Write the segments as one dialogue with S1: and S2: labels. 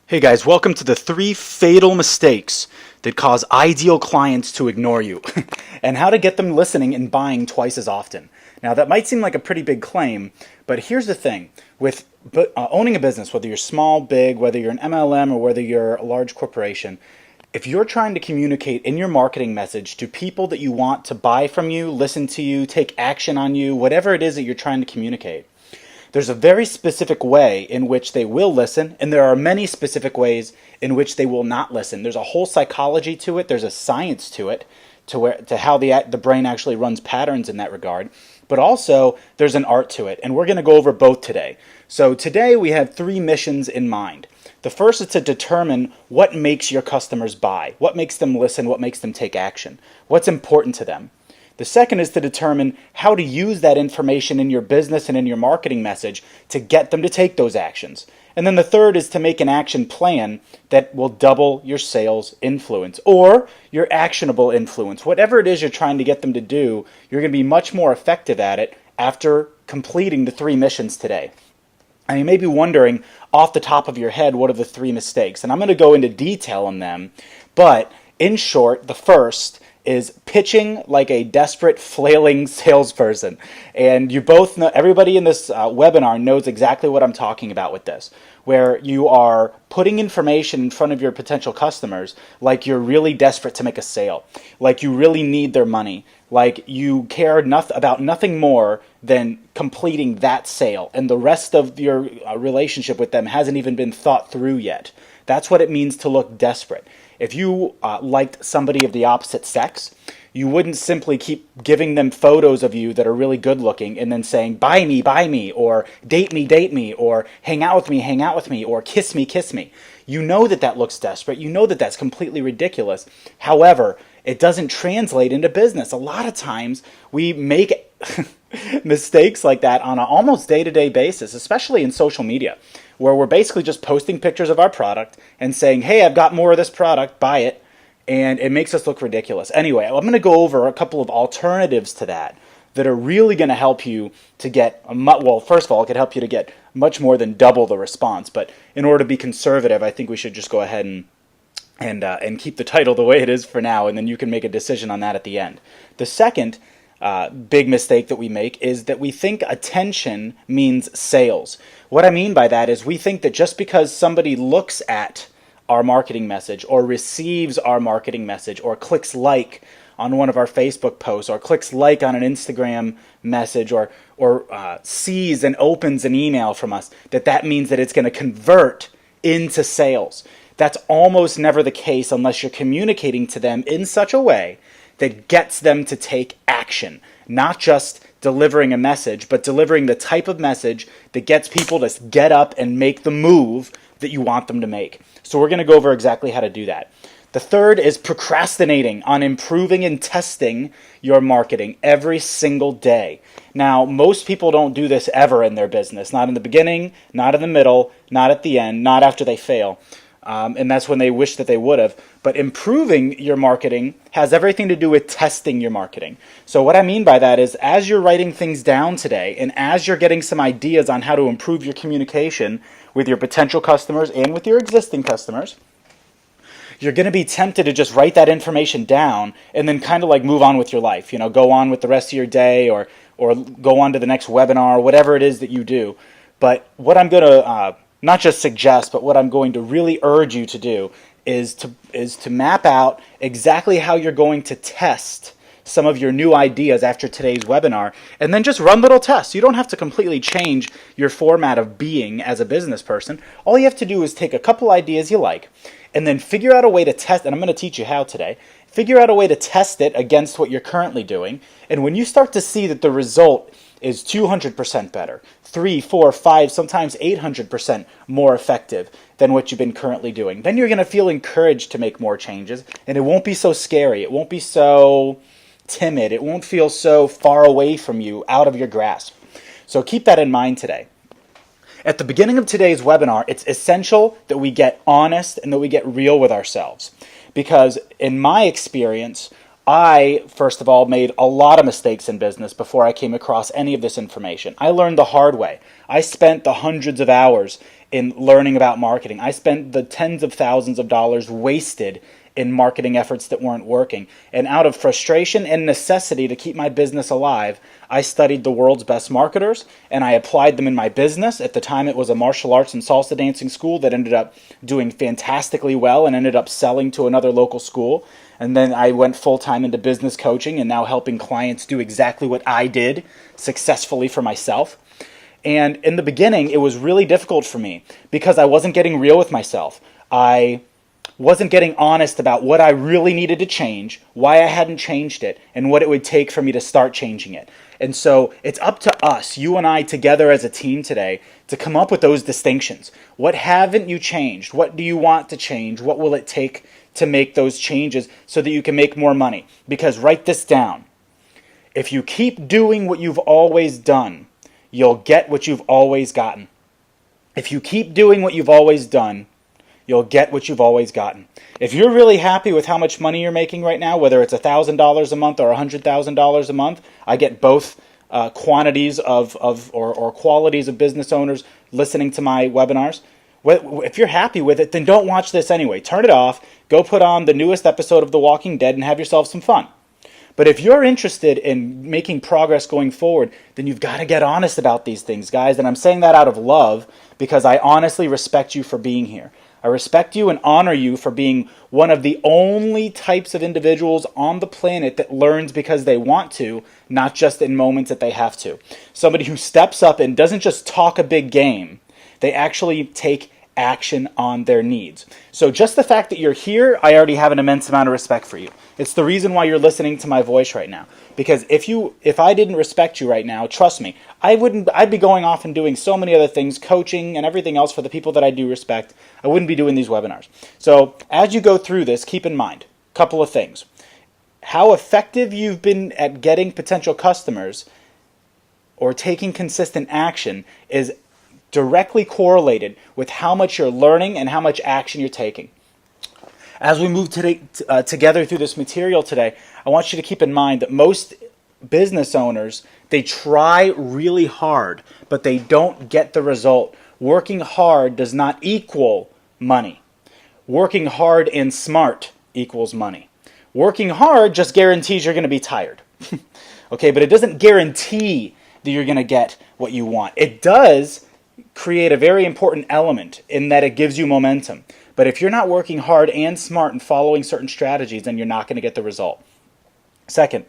S1: Hey guys, welcome to the 3 fatal mistakes that cause ideal clients to ignore you and how to get them listening and buying twice as often. Now, that might seem like a pretty big claim, but here's the thing. With owning a business, whether you're small, big, whether you're an MLM or whether you're a large corporation, if you're trying to communicate in your marketing message to people that you want to buy from you, listen to you, take action on you, whatever it is that you're trying to communicate, there's a very specific way in which they will listen, and there are many specific ways in which they will not listen. There's a whole psychology to it. There's a science to it, to how the brain actually runs patterns in that regard. But also, there's an art to it, and we're going to go over both today. So today we have 3 missions in mind. The first is to determine what makes your customers buy, what makes them listen, what makes them take action, what's important to them. The second is to determine how to use that information in your business and in your marketing message to get them to take those actions. And then the third is to make an action plan that will double your sales influence or your actionable influence. Whatever it is you're trying to get them to do, you're going to be much more effective at it after completing the 3 missions today. And you may be wondering off the top of your head, what are the 3 mistakes? And I'm going to go into detail on them, but in short, the first is pitching like a desperate, flailing salesperson. And you both know, everybody in this webinar knows exactly what I'm talking about with this, where you are putting information in front of your potential customers like you're really desperate to make a sale, like you really need their money, like you care about nothing more than completing that sale, and the rest of your relationship with them hasn't even been thought through yet. That's what it means to look desperate. If you liked somebody of the opposite sex, you wouldn't simply keep giving them photos of you that are really good looking and then saying, buy me, or date me, or hang out with me, or kiss me. You know that looks desperate. You know that that's completely ridiculous. However, it doesn't translate into business. A lot of times we make mistakes like that on an almost day-to-day basis, especially in social media, where we're basically just posting pictures of our product and saying, hey, I've got more of this product, buy it, and it makes us look ridiculous. Anyway, I'm going to go over a couple of alternatives to that are really going to help you to get, well, first of all, it could help you to get much more than double the response, but in order to be conservative, I think we should just go ahead and keep the title the way it is for now, and then you can make a decision on that at the end. The second big mistake that we make is that we think attention means sales. What I mean by that is we think that just because somebody looks at our marketing message or receives our marketing message or clicks like on one of our Facebook posts or clicks like on an Instagram message or sees and opens an email from us, that means that it's going to convert into sales. That's almost never the case unless you're communicating to them in such a way that gets them to take action, not just delivering a message, but delivering the type of message that gets people to get up and make the move that you want them to make. So we're going to go over exactly how to do that. The third is procrastinating on improving and testing your marketing every single day. Now, most people don't do this ever in their business, not in the beginning, not in the middle, not at the end, not after they fail. And that's when they wish that they would have. But improving your marketing has everything to do with testing your marketing. So what I mean by that is as you're writing things down today and as you're getting some ideas on how to improve your communication with your potential customers and with your existing customers, you're going to be tempted to just write that information down and then kind of like move on with your life. You know, go on with the rest of your day or go on to the next webinar, whatever it is that you do. But what I'm going to not just suggest, but what I'm going to really urge you to do is to map out exactly how you're going to test some of your new ideas after today's webinar, and then just run little tests. You don't have to completely change your format of being as a business person. All you have to do is take a couple ideas you like, and then figure out a way to test, and I'm going to teach you how today, figure out a way to test it against what you're currently doing, and when you start to see that the result is 200% better, 3, 4, 5, sometimes 800% more effective than what you've been currently doing, then you're going to feel encouraged to make more changes, and it won't be so scary. It won't be so timid. It won't feel so far away from you, out of your grasp. So keep that in mind today. At the beginning of today's webinar, it's essential that we get honest and that we get real with ourselves. Because in my experience, I, first of all, made a lot of mistakes in business before I came across any of this information. I learned the hard way. I spent the hundreds of hours in learning about marketing. I spent the tens of thousands of dollars wasted in marketing efforts that weren't working. And out of frustration and necessity to keep my business alive, I studied the world's best marketers and I applied them in my business. At the time, it was a martial arts and salsa dancing school that ended up doing fantastically well and ended up selling to another local school. And then I went full-time into business coaching and now helping clients do exactly what I did successfully for myself. And in the beginning, it was really difficult for me because I wasn't getting real with myself. I wasn't getting honest about what I really needed to change, why I hadn't changed it, and what it would take for me to start changing it. And so it's up to us, you and I together as a team today, to come up with those distinctions. What haven't you changed? What do you want to change? What will it take to make those changes so that you can make more money? Because write this down. If you keep doing what you've always done, you'll get what you've always gotten. If you keep doing what you've always done, you'll get what you've always gotten. If you're really happy with how much money you're making right now, whether it's $1,000 a month or $100,000 a month, I get both quantities or qualities of business owners listening to my webinars. If you're happy with it, then don't watch this anyway. Turn it off, go put on the newest episode of The Walking Dead and have yourself some fun. But if you're interested in making progress going forward, then you've got to get honest about these things, guys. And I'm saying that out of love because I honestly respect you for being here. I respect you and honor you for being one of the only types of individuals on the planet that learns because they want to, not just in moments that they have to. Somebody who steps up and doesn't just talk a big game, they actually take action on their needs. So just the fact that you're here, I already have an immense amount of respect for you. It's the reason why you're listening to my voice right now. Because if I didn't respect you right now, trust me, I'd be going off and doing so many other things, coaching and everything else for the people that I do respect. I wouldn't be doing these webinars. So as you go through this, keep in mind a couple of things. How effective you've been at getting potential customers or taking consistent action is directly correlated with how much you're learning and how much action you're taking. As we move together through this material today, I want you to keep in mind that most business owners, they try really hard, but they don't get the result. Working hard does not equal money. Working hard and smart equals money. Working hard just guarantees you're going to be tired. Okay, but it doesn't guarantee that you're going to get what you want. It does create a very important element in that it gives you momentum. But if you're not working hard and smart and following certain strategies, then you're not going to get the result. Second,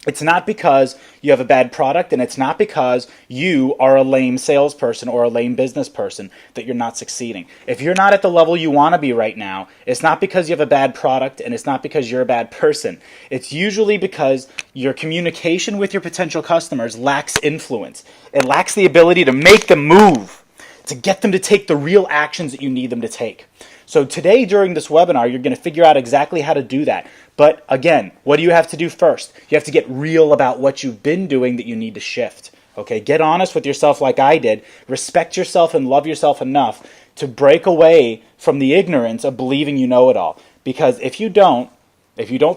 S1: it's not because you have a bad product and it's not because you are a lame salesperson or a lame business person that you're not succeeding. If you're not at the level you want to be right now, it's not because you have a bad product and it's not because you're a bad person. It's usually because your communication with your potential customers lacks influence. It lacks the ability to make them move, to get them to take the real actions that you need them to take. So today during this webinar, you're going to figure out exactly how to do that. But again, what do you have to do first? You have to get real about what you've been doing that you need to shift. Okay, get honest with yourself like I did. Respect yourself and love yourself enough to break away from the ignorance of believing you know it all. Because if you don't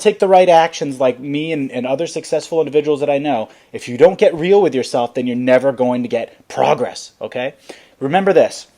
S1: take the right actions like me and other successful individuals that I know, if you don't get real with yourself, then you're never going to get progress. Okay? Remember this,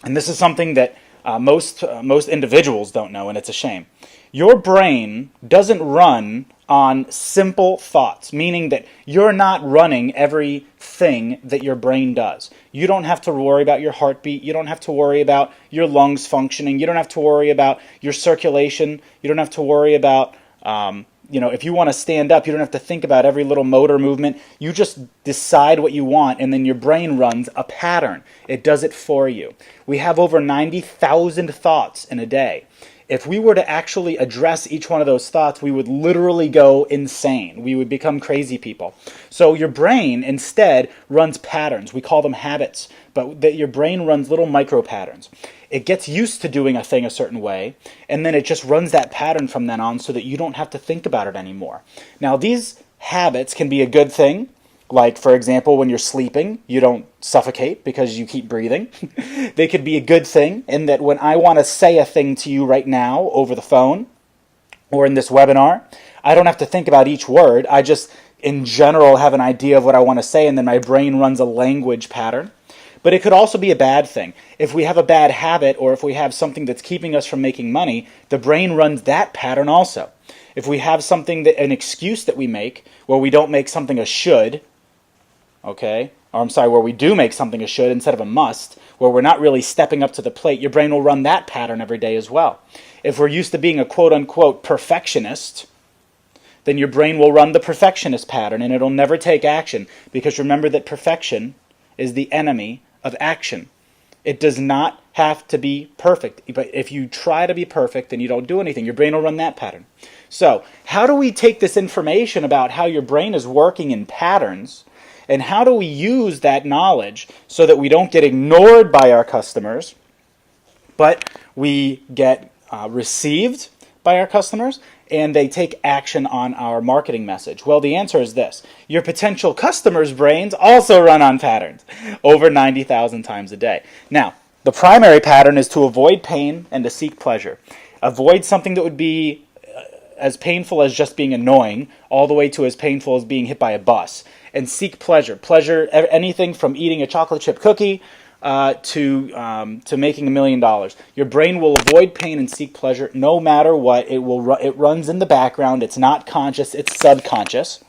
S1: and this is something that most individuals don't know, and it's a shame. Your brain doesn't run on simple thoughts, meaning that you're not running everything that your brain does. You don't have to worry about your heartbeat. You don't have to worry about your lungs functioning. You don't have to worry about your circulation. You don't have to worry about if you want to stand up, you don't have to think about every little motor movement. You just decide what you want, and then your brain runs a pattern. It does it for you. We have over 90,000 thoughts in a day. If we were to actually address each one of those thoughts, we would literally go insane. We would become crazy people. So your brain instead runs patterns. We call them habits, but that your brain runs little micro patterns. It gets used to doing a thing a certain way, and then it just runs that pattern from then on so that you don't have to think about it anymore. Now, these habits can be a good thing. Like, for example, when you're sleeping, you don't suffocate because you keep breathing. They could be a good thing in that when I want to say a thing to you right now over the phone or in this webinar, I don't have to think about each word. I just, in general, have an idea of what I want to say, and then my brain runs a language pattern. But it could also be a bad thing. If we have a bad habit or if we have something that's keeping us from making money, the brain runs that pattern also. If we have something that an excuse that we make where we don't make something a should, okay, or I'm sorry, where we do make something a should instead of a must, where we're not really stepping up to the plate, your brain will run that pattern every day as well. If we're used to being a quote-unquote perfectionist, then your brain will run the perfectionist pattern and it'll never take action, because remember that perfection is the enemy of action. It does not have to be perfect, but if you try to be perfect then you don't do anything. Your brain will run that pattern. So how do we take this information about how your brain is working in patterns, and how do we use that knowledge so that we don't get ignored by our customers, but we get received by our customers and they take action on our marketing message? Well, the answer is this. Your potential customers' brains also run on patterns over 90,000 times a day. Now, the primary pattern is to avoid pain and to seek pleasure. Avoid something that would be as painful as just being annoying, all the way to as painful as being hit by a bus. And seek pleasure. Pleasure, anything from eating a chocolate chip cookie to making $1 million. Your brain will avoid pain and seek pleasure no matter what. It runs in the background. It's not conscious. It's subconscious.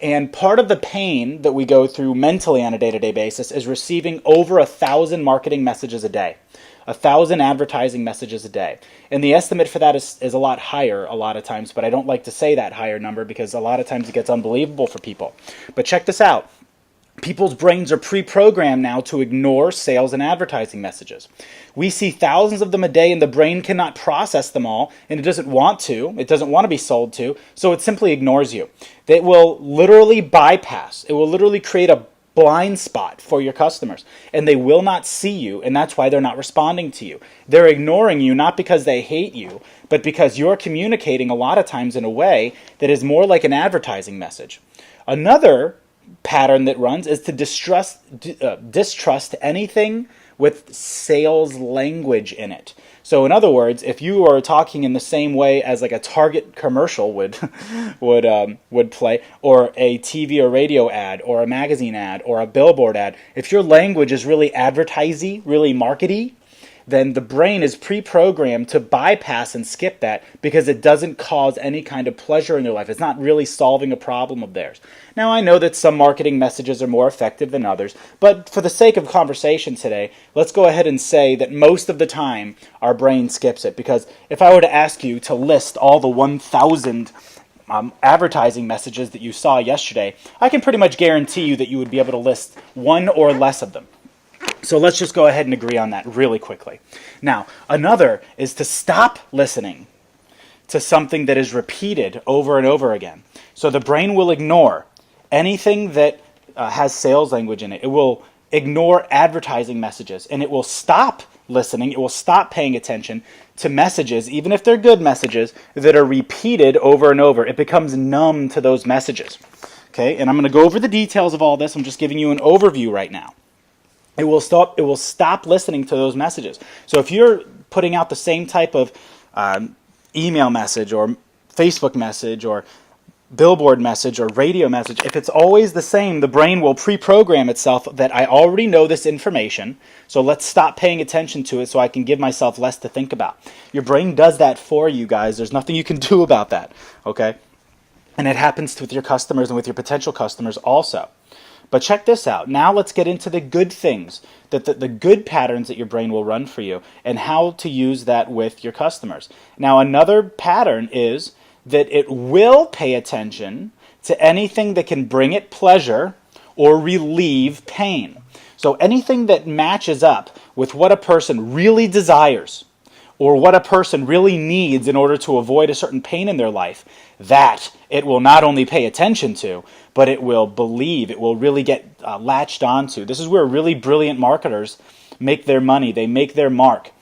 S1: And part of the pain that we go through mentally on a day-to-day basis is receiving over 1,000 marketing messages a day. 1,000 advertising messages a day. And the estimate for that is a lot higher a lot of times, but I don't like to say that higher number because a lot of times it gets unbelievable for people. But check this out. People's brains are pre-programmed now to ignore sales and advertising messages. We see thousands of them a day and the brain cannot process them all, and it doesn't want to. It doesn't want to be sold to, so it simply ignores you. It will literally bypass. It will literally create a blind spot for your customers, and they will not see you, and that's why they're not responding to you. They're ignoring you not because they hate you, but because you're communicating a lot of times in a way that is more like an advertising message. Another pattern that runs is to distrust anything with sales language in it. So in other words, if you are talking in the same way as like a Target commercial would play, or a TV or radio ad, or a magazine ad, or a billboard ad, if your language is really advertisey, really markety, then the brain is pre-programmed to bypass and skip that because it doesn't cause any kind of pleasure in their life. It's not really solving a problem of theirs. Now, I know that some marketing messages are more effective than others, but for the sake of conversation today, let's go ahead and say that most of the time our brain skips it. Because if I were to ask you to list all the 1,000 advertising messages that you saw yesterday, I can pretty much guarantee you that you would be able to list one or less of them. So let's just go ahead and agree on that really quickly. Now, another is to stop listening to something that is repeated over and over again. So the brain will ignore anything that has sales language in it. It will ignore advertising messages, and it will stop listening. It will stop paying attention to messages, even if they're good messages, that are repeated over and over. It becomes numb to those messages. Okay, and I'm going to go over the details of all this. I'm just giving you an overview right now. It will stop listening to those messages. So if you're putting out the same type of email message or Facebook message or billboard message or radio message, if it's always the same, the brain will pre-program itself that I already know this information, so let's stop paying attention to it so I can give myself less to think about. Your brain does that for you guys. There's nothing you can do about that, okay? And it happens with your customers and with your potential customers also. But check this out. Now let's get into the good things, that the good patterns that your brain will run for you, and how to use that with your customers. Now, another pattern is that it will pay attention to anything that can bring it pleasure or relieve pain. So anything that matches up with what a person really desires or what a person really needs in order to avoid a certain pain in their life, that it will not only pay attention to, but it will believe, it will really get latched onto. This is where really brilliant marketers make their money. They make their mark.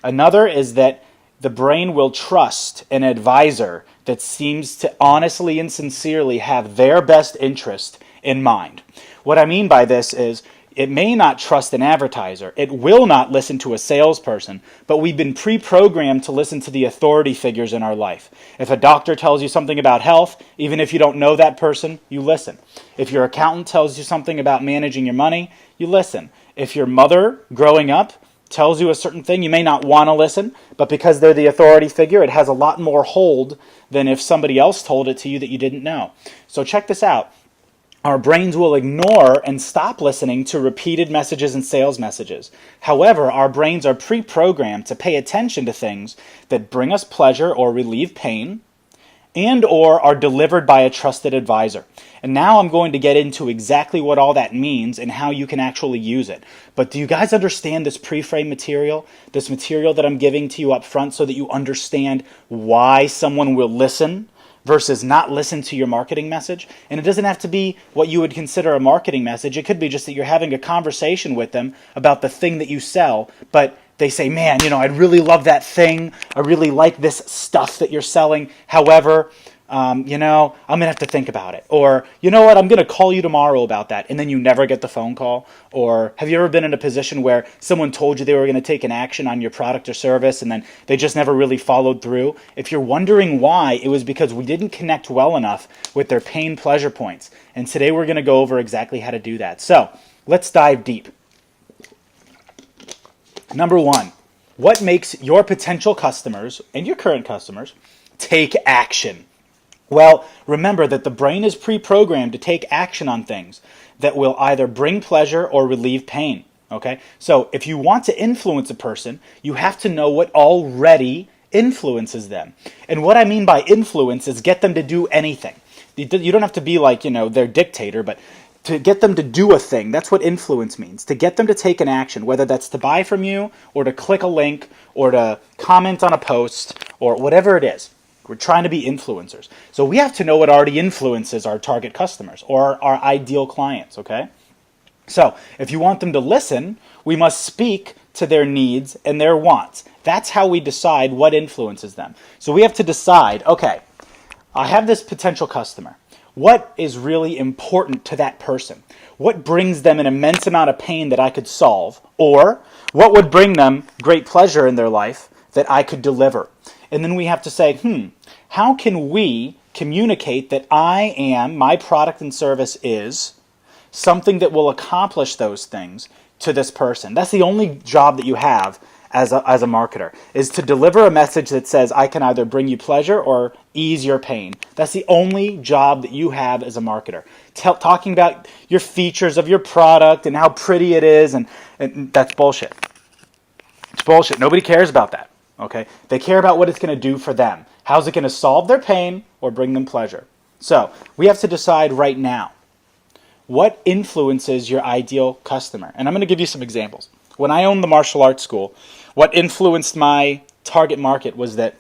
S1: Another is that the brain will trust an advisor that seems to honestly and sincerely have their best interest in mind. What I mean by this is, it may not trust an advertiser. It will not listen to a salesperson, but we've been pre-programmed to listen to the authority figures in our life. If a doctor tells you something about health, even if you don't know that person, you listen. If your accountant tells you something about managing your money, you listen. If your mother growing up tells you a certain thing, you may not want to listen, but because they're the authority figure, it has a lot more hold than if somebody else told it to you that you didn't know. So check this out. Our brains will ignore and stop listening to repeated messages and sales messages. However, our brains are pre-programmed to pay attention to things that bring us pleasure or relieve pain, and or are delivered by a trusted advisor. And now I'm going to get into exactly what all that means and how you can actually use it. But do you guys understand this pre-frame material? This material that I'm giving to you up front so that you understand why someone will listen versus not listen to your marketing message? And it doesn't have to be what you would consider a marketing message. It could be just that you're having a conversation with them about the thing that you sell, but they say, man, I'd really love that thing. I really like this stuff that you're selling. However, I'm going to have to think about it. Or, you know what, I'm going to call you tomorrow about that. And then you never get the phone call. Or have you ever been in a position where someone told you they were going to take an action on your product or service and then they just never really followed through? If you're wondering why, it was because we didn't connect well enough with their pain pleasure points. And today we're going to go over exactly how to do that. So let's dive deep. Number one, what makes your potential customers and your current customers take action? Well, remember that the brain is pre-programmed to take action on things that will either bring pleasure or relieve pain. Okay? So if you want to influence a person, you have to know what already influences them. And what I mean by influence is get them to do anything. You don't have to be like, their dictator, but to get them to do a thing. That's what influence means. To get them to take an action, whether that's to buy from you or to click a link or to comment on a post or whatever it is. We're trying to be influencers. So we have to know what already influences our target customers or our ideal clients, okay? So if you want them to listen, we must speak to their needs and their wants. That's how we decide what influences them. So we have to decide, okay, I have this potential customer. What is really important to that person? What brings them an immense amount of pain that I could solve? Or what would bring them great pleasure in their life that I could deliver? And then we have to say, how can we communicate that my product and service is something that will accomplish those things to this person? That's the only job that you have as a marketer, is to deliver a message that says, I can either bring you pleasure or ease your pain. That's the only job that you have as a marketer. Talking about your features of your product and how pretty it is, and that's bullshit. It's bullshit. Nobody cares about that. Okay? They care about what it's going to do for them. How's it going to solve their pain or bring them pleasure? So we have to decide right now, what influences your ideal customer? And I'm going to give you some examples. When I owned the martial arts school, what influenced my target market was that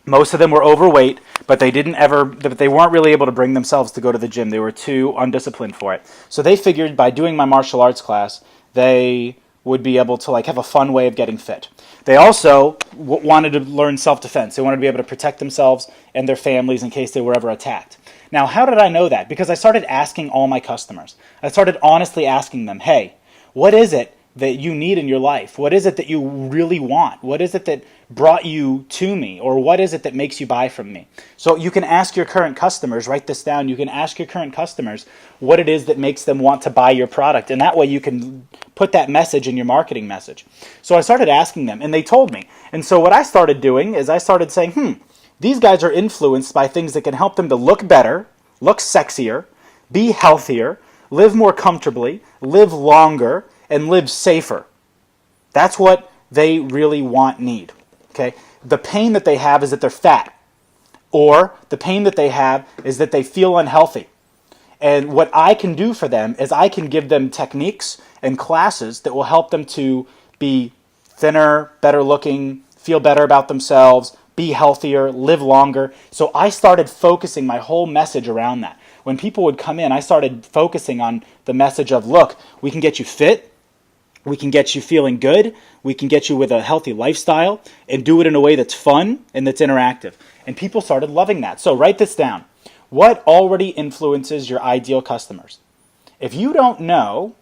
S1: most of them were overweight, but they weren't really able to bring themselves to go to the gym. They were too undisciplined for it. So they figured by doing my martial arts class, they would be able to have a fun way of getting fit. They also wanted to learn self-defense. They wanted to be able to protect themselves and their families in case they were ever attacked. Now, how did I know that? Because I started asking all my customers. I started honestly asking them, hey, what is it that you need in your life? What is it that you really want? What is it that brought you to me? Or what is it that makes you buy from me? So you can ask your current customers, write this down, you can ask your current customers what it is that makes them want to buy your product. And that way you can put that message in your marketing message. So I started asking them, and they told me. And so what I started doing is I started saying, these guys are influenced by things that can help them to look better, look sexier, be healthier, live more comfortably, live longer, and live safer. That's what they really need. Okay? The pain that they have is that they're fat. Or the pain that they have is that they feel unhealthy. And what I can do for them is I can give them techniques and classes that will help them to be thinner, better looking, feel better about themselves, be healthier, live longer. So I started focusing my whole message around that. When people would come in, I started focusing on the message of, look, we can get you fit, we can get you feeling good, we can get you with a healthy lifestyle, and do it in a way that's fun and that's interactive. And people started loving that. So write this down. What already influences your ideal customers? If you don't know,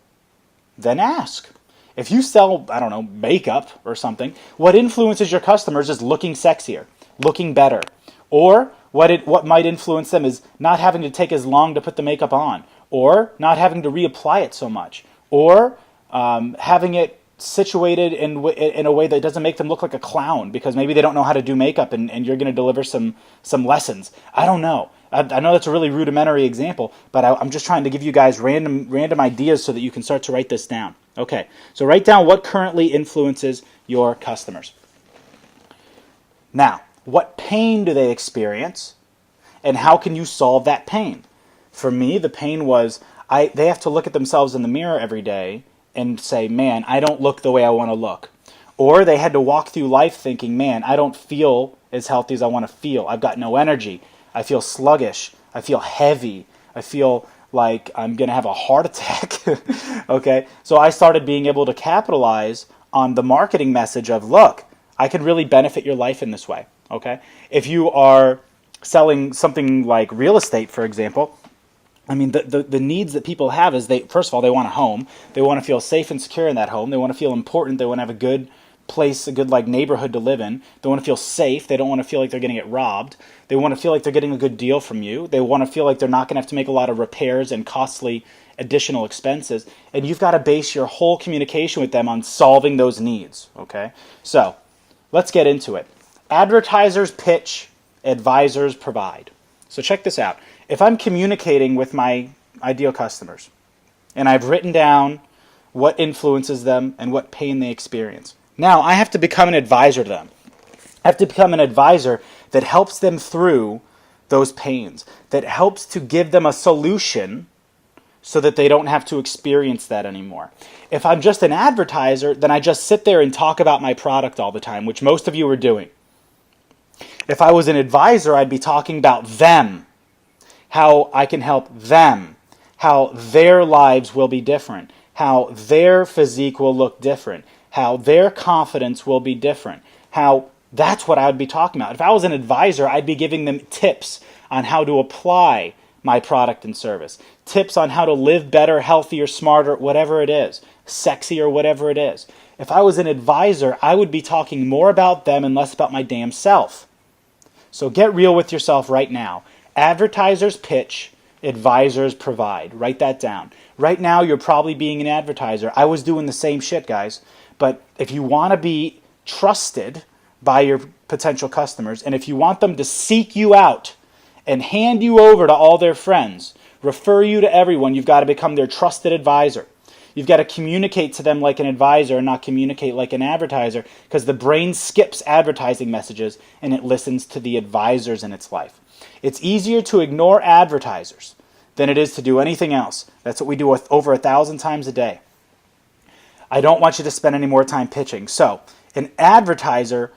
S1: then ask. If you sell, makeup or something, what influences your customers is looking sexier, looking better. Or what might influence them is not having to take as long to put the makeup on, or not having to reapply it so much, or having it situated in a way that doesn't make them look like a clown because maybe they don't know how to do makeup and you're going to deliver some lessons. I don't know. I know that's a really rudimentary example, but I'm just trying to give you guys random ideas so that you can start to write this down. Okay, so write down what currently influences your customers. Now, what pain do they experience, and how can you solve that pain? For me, the pain was they have to look at themselves in the mirror every day and say, man, I don't look the way I want to look. Or they had to walk through life thinking, man, I don't feel as healthy as I want to feel. I've got no energy. I feel sluggish. I feel heavy. I feel like I'm going to have a heart attack. Okay? So I started being able to capitalize on the marketing message of, look, I can really benefit your life in this way. Okay? If you are selling something like real estate, for example, I mean, the needs that people have is first of all, they want a home. They want to feel safe and secure in that home. They want to feel important. They want to have a good place, a good neighborhood to live in. They want to feel safe. They don't want to feel like they're going to get robbed. They want to feel like they're getting a good deal from you. They want to feel like they're not going to have to make a lot of repairs and costly additional expenses. And you've got to base your whole communication with them on solving those needs. Okay? So, let's get into it. Advertisers pitch, advisors provide. So check this out. If I'm communicating with my ideal customers, and I've written down what influences them and what pain they experience, now I have to become an advisor to them. I have to become an advisor that helps them through those pains, that helps to give them a solution so that they don't have to experience that anymore. If I'm just an advertiser, then I just sit there and talk about my product all the time, which most of you are doing. If I was an advisor, I'd be talking about them, how I can help them, how their lives will be different, how their physique will look different, how their confidence will be different, how that's what I would be talking about. If I was an advisor, I'd be giving them tips on how to apply my product and service, tips on how to live better, healthier, smarter, whatever it is, sexier, whatever it is. If I was an advisor, I would be talking more about them and less about my damn self. So get real with yourself right now. Advertisers pitch, advisors provide. Write that down. Right now, you're probably being an advertiser. I was doing the same shit, guys. But if you want to be trusted by your potential customers, and if you want them to seek you out and hand you over to all their friends, refer you to everyone, you've got to become their trusted advisor. You've got to communicate to them like an advisor and not communicate like an advertiser, because the brain skips advertising messages and it listens to the advisors in its life. It's easier to ignore advertisers than it is to do anything else. That's what we do over 1,000 times a day. I don't want you to spend any more time pitching. So, an advertiser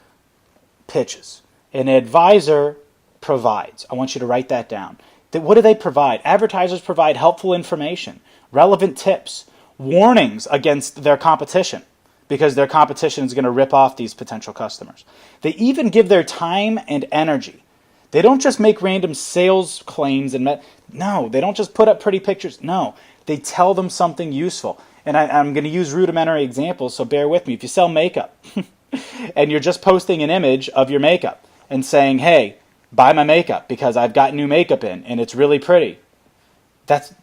S1: pitches. An advisor provides. I want you to write that down. What do they provide? Advertisers provide helpful information, relevant tips, warnings against their competition, because their competition is going to rip off these potential customers. They even give their time and energy. They don't just make random sales claims no, they don't just put up pretty pictures. No, they tell them something useful. And I'm going to use rudimentary examples, so bear with me. If you sell makeup and you're just posting an image of your makeup and saying, hey, buy my makeup because I've got new makeup in and it's really pretty. That's,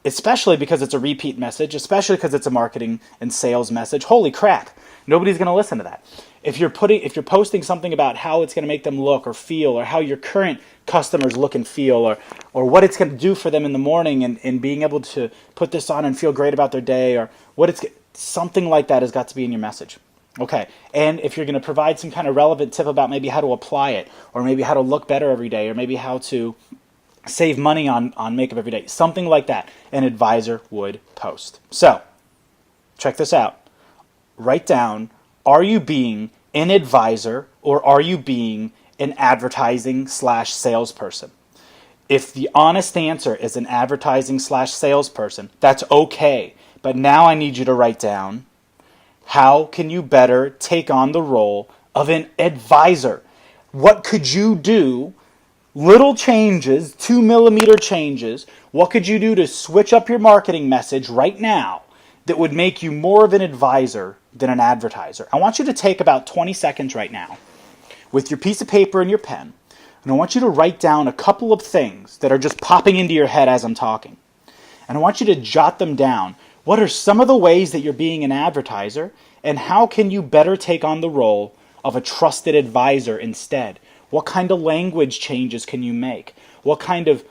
S1: especially because it's a repeat message, especially because it's a marketing and sales message. Holy crap, nobody's going to listen to that. If you're posting something about how it's going to make them look or feel, or how your current customers look and feel, or what it's going to do for them in the morning, and being able to put this on and feel great about their day, or something like that has got to be in your message. Okay, and if you're going to provide some kind of relevant tip about maybe how to apply it, or maybe how to look better every day, or maybe how to save money on makeup every day, something like that, an advisor would post. So, check this out. Write down, are you being an advisor or are you being an advertising/salesperson? If the honest answer is an advertising/salesperson, that's okay. But now I need you to write down, how can you better take on the role of an advisor? What could you do? Little changes, 2-millimeter changes. What could you do to switch up your marketing message right now that would make you more of an advisor than an advertiser? I want you to take about 20 seconds right now with your piece of paper and your pen, and I want you to write down a couple of things that are just popping into your head as I'm talking. And I want you to jot them down. What are some of the ways that you're being an advertiser, and how can you better take on the role of a trusted advisor instead? What kind of language changes can you make? What kind of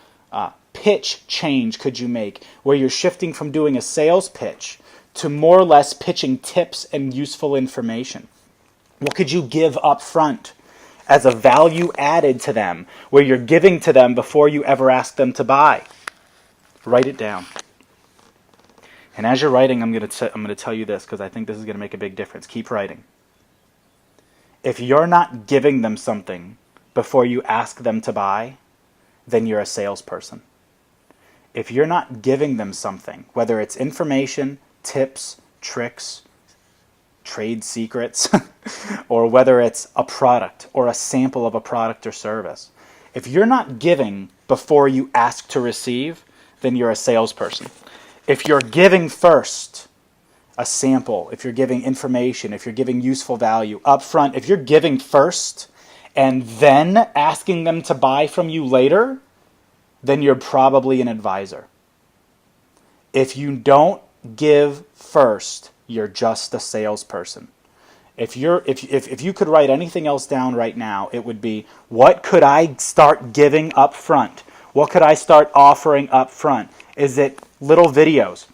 S1: pitch change could you make where you're shifting from doing a sales pitch to more or less pitching tips and useful information? What could you give up front as a value added to them where you're giving to them before you ever ask them to buy? Write it down. And as you're writing, I'm going to tell you this because I think this is going to make a big difference. Keep writing. If you're not giving them something before you ask them to buy, then you're a salesperson. If you're not giving them something, whether it's information, tips, tricks, trade secrets, or whether it's a product or a sample of a product or service, if you're not giving before you ask to receive, then you're a salesperson. If you're giving first a sample, if you're giving information, if you're giving useful value up front, if you're giving first and then asking them to buy from you later, then you're probably an advisor. If you don't give first, you're just a salesperson. If you could write anything else down right now, it would be, what could I start giving up front? What could I start offering up front? Is it little videos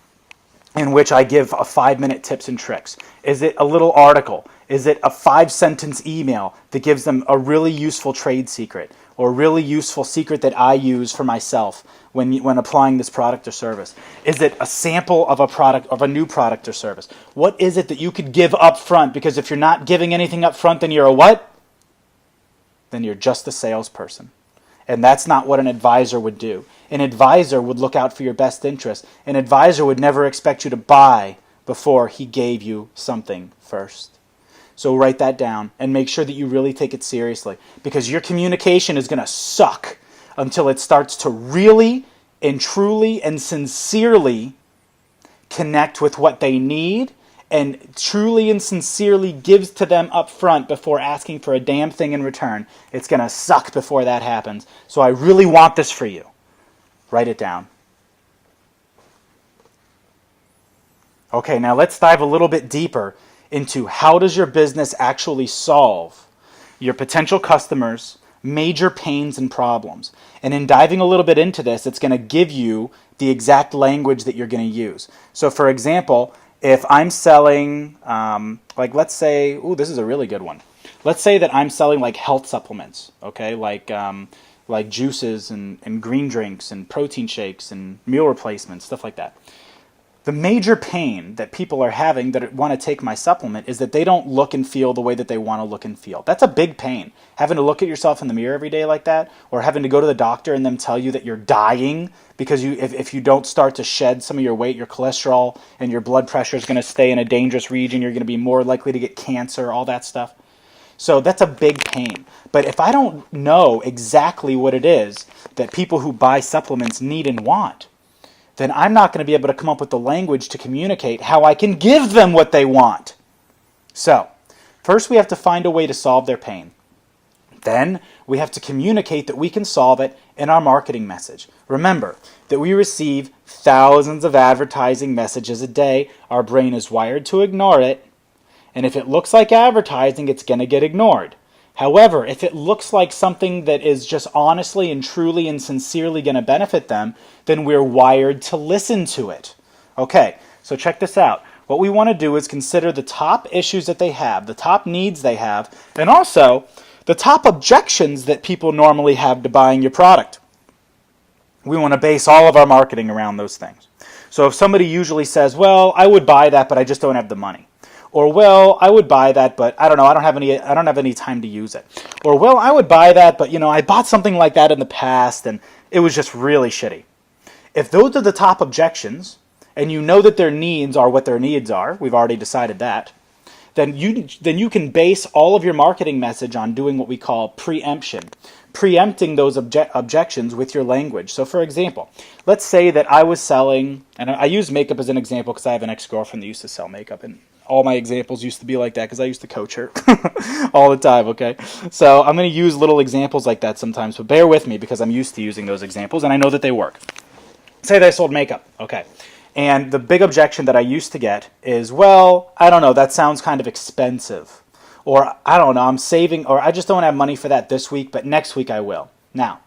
S1: in which I give a 5-minute tips and tricks? Is it a little article? Is it a 5-sentence email that gives them a really useful trade secret or a really useful secret that I use for myself when applying this product or service? Is it a sample of a new product or service? What is it that you could give up front? Because if you're not giving anything up front, then you're a what? Then you're just a salesperson. And that's not what an advisor would do. An advisor would look out for your best interest. An advisor would never expect you to buy before he gave you something first. So write that down and make sure that you really take it seriously, because your communication is going to suck until it starts to really and truly and sincerely connect with what they need and truly and sincerely gives to them up front before asking for a damn thing in return. It's going to suck before that happens. So I really want this for you. Write it down. Okay, now let's dive a little bit deeper into how does your business actually solve your potential customers' major pains and problems. And in diving a little bit into this, it's going to give you the exact language that you're going to use. So for example, if I'm selling, let's say, this is a really good one. Let's say that I'm selling like health supplements, okay, like juices and green drinks and protein shakes and meal replacements, stuff like that. The major pain that people are having that want to take my supplement is that they don't look and feel the way that they want to look and feel. That's a big pain. Having to look at yourself in the mirror every day like that, or having to go to the doctor and them tell you that you're dying because if you don't start to shed some of your weight, your cholesterol and your blood pressure is going to stay in a dangerous region. You're going to be more likely to get cancer, all that stuff. So that's a big pain. But if I don't know exactly what it is that people who buy supplements need and want, then I'm not going to be able to come up with the language to communicate how I can give them what they want. So, first we have to find a way to solve their pain. Then we have to communicate that we can solve it in our marketing message. Remember that we receive thousands of advertising messages a day. Our brain is wired to ignore it. And if it looks like advertising, it's going to get ignored. However, if it looks like something that is just honestly and truly and sincerely going to benefit them, then we're wired to listen to it. Okay, so check this out. What we want to do is consider the top issues that they have, the top needs they have, and also the top objections that people normally have to buying your product. We want to base all of our marketing around those things. So if somebody usually says, well, I would buy that, but I just don't have the money. Or, well, I would buy that, but I don't know, I don't have any time to use it. Or, well, I would buy that, but I bought something like that in the past and it was just really shitty. If those are the top objections, and you know that their needs are what their needs are, we've already decided that, then you can base all of your marketing message on doing what we call preemption. Preempting those objections with your language. So for example, let's say that I was selling, and I use makeup as an example because I have an ex-girlfriend that used to sell makeup, and all my examples used to be like that because I used to coach her all the time, okay? So I'm going to use little examples like that sometimes, but bear with me because I'm used to using those examples and I know that they work. Say that I sold makeup, okay? And the big objection that I used to get is, well, I don't know, that sounds kind of expensive. Or, I don't know, I'm saving, or I just don't have money for that this week, but next week I will. Now,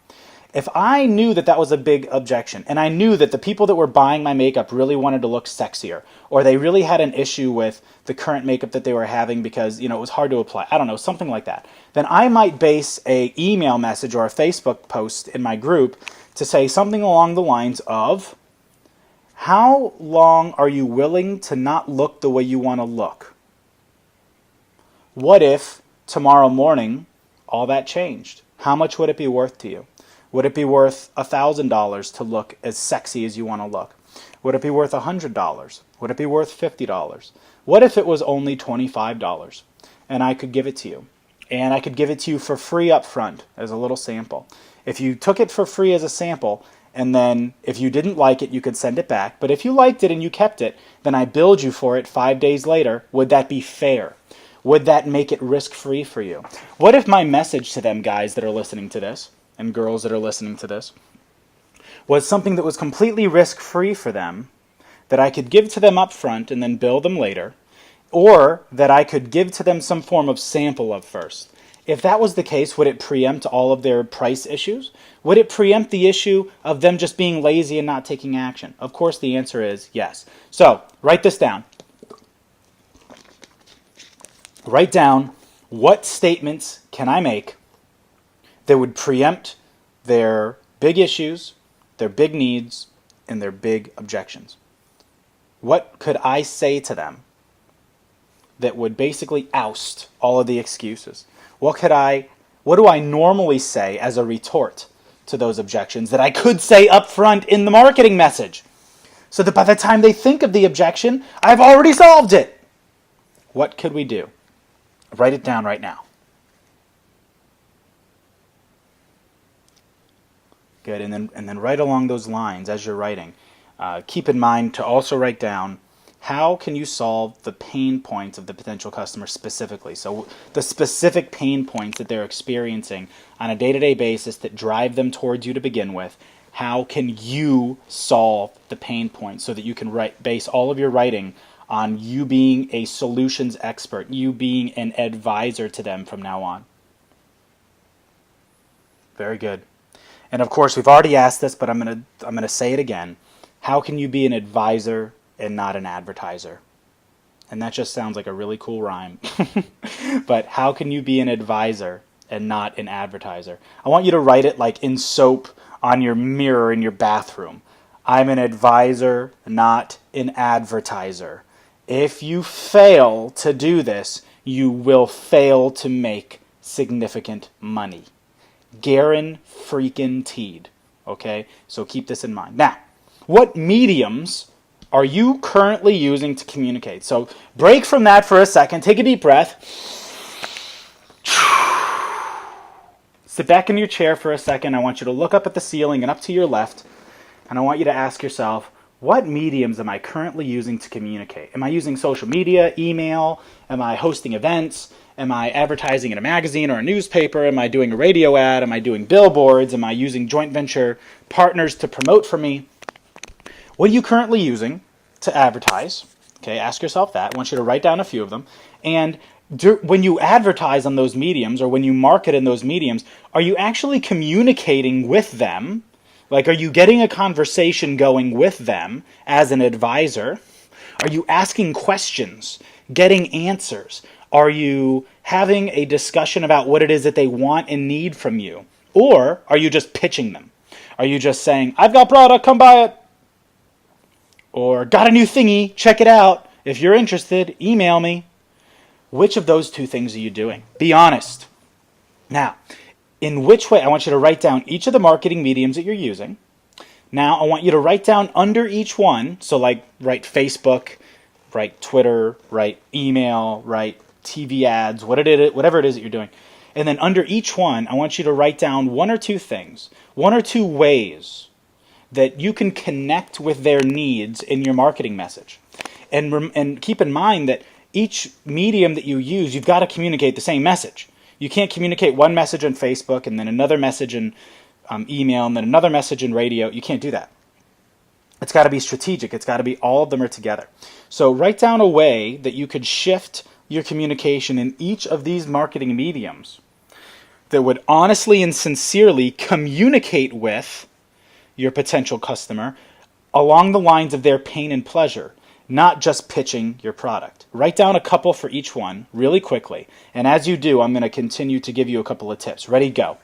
S1: if I knew that that was a big objection, and I knew that the people that were buying my makeup really wanted to look sexier, or they really had an issue with the current makeup that they were having because, it was hard to apply, I don't know, something like that, then I might base a email message or a Facebook post in my group to say something along the lines of, how long are you willing to not look the way you want to look? What if tomorrow morning all that changed? How much would it be worth to you? Would it be worth $1,000 to look as sexy as you want to look? Would it be worth $100? Would it be worth $50? What if it was only $25 and I could give it to you? And I could give it to you for free up front as a little sample. If you took it for free as a sample, and then if you didn't like it, you could send it back. But if you liked it and you kept it, then I billed you for it 5 days later. Would that be fair? Would that make it risk-free for you? What if my message to them guys that are listening to this, and girls that are listening to this, was something that was completely risk-free for them, that I could give to them up front and then bill them later, or that I could give to them some form of sample of first? If that was the case, would it preempt all of their price issues? Would it preempt the issue of them just being lazy and not taking action? Of course, the answer is yes. So, write this down. Write down, what statements can I make that would preempt their big issues, their big needs, and their big objections? What could I say to them that would basically oust all of the excuses? What do I normally say as a retort to those objections that I could say up front in the marketing message? So that by the time they think of the objection, I've already solved it. What could we do? Write it down right now. Good, and then right along those lines as you're writing, keep in mind to also write down, how can you solve the pain points of the potential customer specifically? So the specific pain points that they're experiencing on a day-to-day basis that drive them towards you to begin with, how can you solve the pain points so that you can base all of your writing on you being a solutions expert, you being an advisor to them from now on? Very good. And of course, we've already asked this, but I'm gonna say it again. How can you be an advisor and not an advertiser? And that just sounds like a really cool rhyme. But how can you be an advisor and not an advertiser? I want you to write it like in soap on your mirror in your bathroom. I'm an advisor, not an advertiser. If you fail to do this, you will fail to make significant money. Guaranteed. Okay? So keep this in mind. Now, what mediums are you currently using to communicate? So break from that for a second. Take a deep breath. Sit back in your chair for a second. I want you to look up at the ceiling and up to your left. And I want you to ask yourself, what mediums am I currently using to communicate? Am I using social media, email? Am I hosting events? Am I advertising in a magazine or a newspaper? Am I doing a radio ad? Am I doing billboards? Am I using joint venture partners to promote for me? What are you currently using to advertise? Okay, ask yourself that. I want you to write down a few of them. And when you advertise on those mediums or when you market in those mediums, are you actually communicating with them? Like, are you getting a conversation going with them as an advisor? Are you asking questions, getting answers? Are you having a discussion about what it is that they want and need from you? Or are you just pitching them? Are you just saying, I've got product, come buy it? Or got a new thingy, check it out. If you're interested, email me. Which of those two things are you doing? Be honest. Now, in which way? I want you to write down each of the marketing mediums that you're using. Now, I want you to write down under each one, so like write Facebook, write Twitter, write email, write TV ads, whatever it is that you're doing. And then under each one, I want you to write down one or two things, one or two ways that you can connect with their needs in your marketing message. And keep in mind that each medium that you use, you've got to communicate the same message. You can't communicate one message on Facebook and then another message in email and then another message in radio. You can't do that. It's got to be strategic. It's got to be all of them are together. So write down a way that you could shift your communication in each of these marketing mediums that would honestly and sincerely communicate with your potential customer along the lines of their pain and pleasure, not just pitching your product. Write down a couple for each one really quickly. And as you do, I'm going to continue to give you a couple of tips. Ready, go.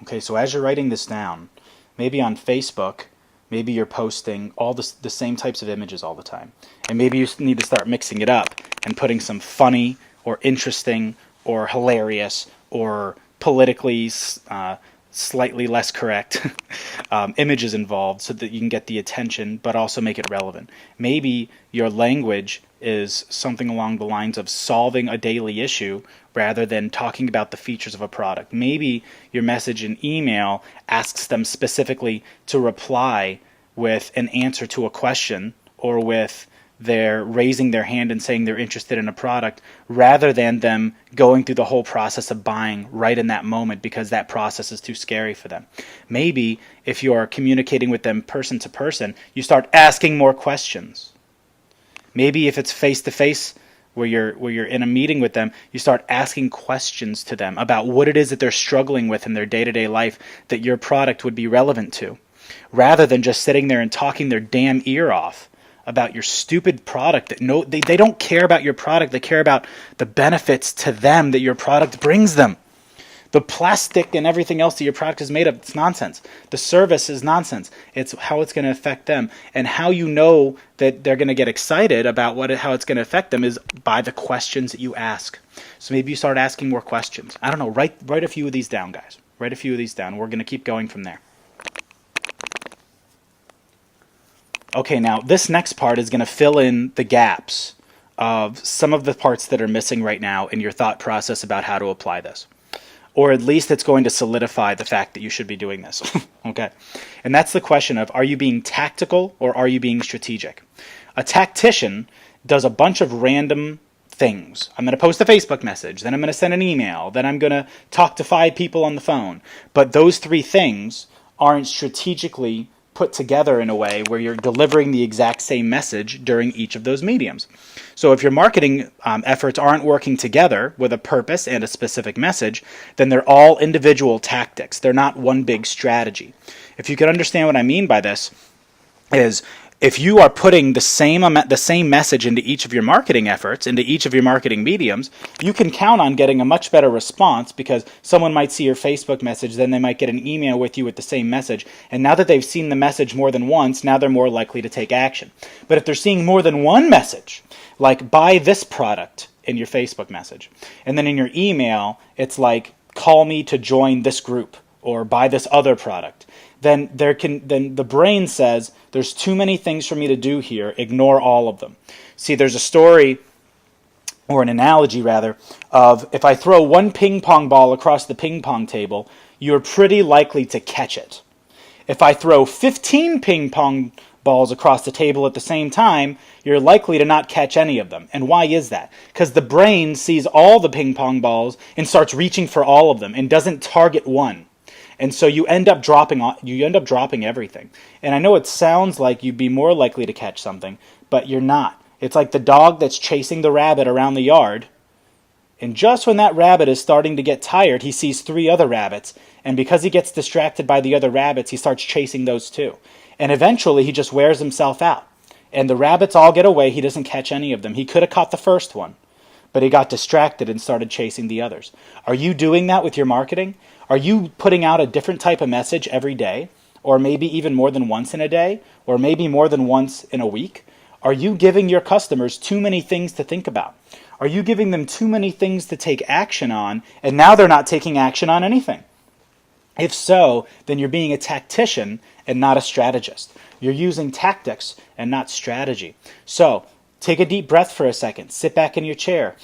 S1: Okay, so as you're writing this down, maybe on Facebook, maybe you're posting all the same types of images all the time. And maybe you need to start mixing it up and putting some funny or interesting or hilarious or politically slightly less correct images involved so that you can get the attention but also make it relevant. Maybe your language is something along the lines of solving a daily issue rather than talking about the features of a product. Maybe your message in email asks them specifically to reply with an answer to a question or with their raising their hand and saying they're interested in a product rather than them going through the whole process of buying right in that moment because that process is too scary for them. Maybe if you're communicating with them person to person, you start asking more questions. Maybe if it's face-to-face where you're in a meeting with them, you start asking questions to them about what it is that they're struggling with in their day-to-day life that your product would be relevant to, rather than just sitting there and talking their damn ear off about your stupid product. They don't care about your product. They care about the benefits to them that your product brings them. The plastic and everything else that your product is made of, it's nonsense. The service is nonsense. It's how it's going to affect them. And how you know that they're going to get excited about how it's going to affect them is by the questions that you ask. So maybe you start asking more questions. I don't know, write a few of these down, guys. Write a few of these down. We're going to keep going from there. Okay, now this next part is going to fill in the gaps of some of the parts that are missing right now in your thought process about how to apply this. Or at least it's going to solidify the fact that you should be doing this. Okay? And that's the question of, are you being tactical or are you being strategic? A tactician does a bunch of random things. I'm going to post a Facebook message, then I'm going to send an email, then I'm going to talk to 5 people on the phone. But those 3 things aren't strategically put together in a way where you're delivering the exact same message during each of those mediums. So if your marketing efforts aren't working together with a purpose and a specific message, then they're all individual tactics. They're not one big strategy. If you can understand what I mean by this, is if you are putting the same message into each of your marketing efforts, into each of your marketing mediums, you can count on getting a much better response because someone might see your Facebook message, then they might get an email with you with the same message. And now that they've seen the message more than once, now they're more likely to take action. But if they're seeing more than one message, like buy this product in your Facebook message, and then in your email, it's like call me to join this group or buy this other product, then the brain says there's too many things for me to do here, ignore all of them. See, there's a story, or an analogy rather, of if I throw one ping pong ball across the ping pong table, you're pretty likely to catch it. If I throw 15 ping pong balls across the table at the same time, you're likely to not catch any of them. And why is that? Because the brain sees all the ping pong balls and starts reaching for all of them and doesn't target one. And so you end up dropping everything. And I know it sounds like you'd be more likely to catch something, but you're not. It's like the dog that's chasing the rabbit around the yard, and just when that rabbit is starting to get tired, he sees 3 other rabbits, and because he gets distracted by the other rabbits, he starts chasing those too. And eventually he just wears himself out. And the rabbits all get away, he doesn't catch any of them. He could have caught the first one, but he got distracted and started chasing the others. Are you doing that with your marketing? Are you putting out a different type of message every day, or maybe even more than once in a day, or maybe more than once in a week? Are you giving your customers too many things to think about? Are you giving them too many things to take action on, and now they're not taking action on anything? If so, then you're being a tactician and not a strategist. You're using tactics and not strategy. So, take a deep breath for a second. Sit back in your chair.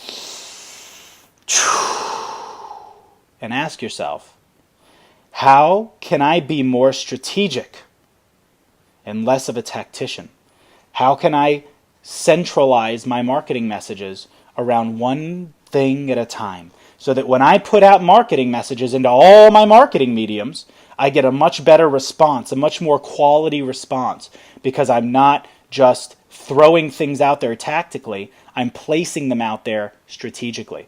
S1: And ask yourself, how can I be more strategic and less of a tactician? How can I centralize my marketing messages around one thing at a time so that when I put out marketing messages into all my marketing mediums, I get a much better response, a much more quality response, because I'm not just throwing things out there tactically, I'm placing them out there strategically.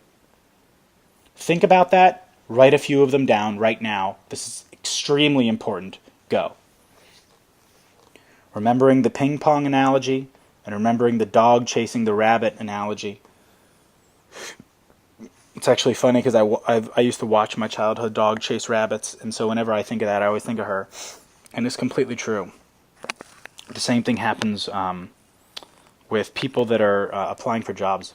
S1: Think about that. Write a few of them down right now. This is extremely important. Go. Remembering the ping pong analogy and remembering the dog chasing the rabbit analogy. It's actually funny because I used to watch my childhood dog chase rabbits, and so whenever I think of that, I always think of her. And it's completely true. The same thing happens with people that are applying for jobs.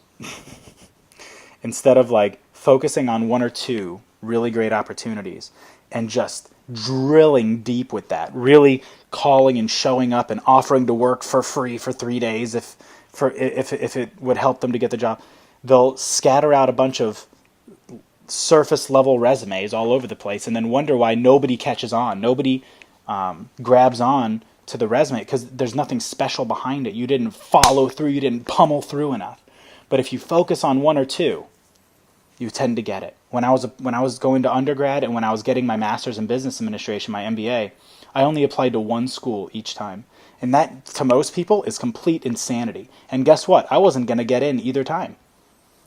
S1: Instead of like focusing on one or two really great opportunities and just drilling deep with that, really calling and showing up and offering to work for free for 3 days if it would help them to get the job, they'll scatter out a bunch of surface level resumes all over the place and then wonder why nobody catches on, nobody grabs on to the resume, because there's nothing special behind it. You didn't follow through, you didn't pummel through enough. But if you focus on one or two, you tend to get it. When I was going to undergrad and when I was getting my master's in business administration, my MBA, I only applied to one school each time. And that, to most people, is complete insanity. And guess what? I wasn't going to get in either time.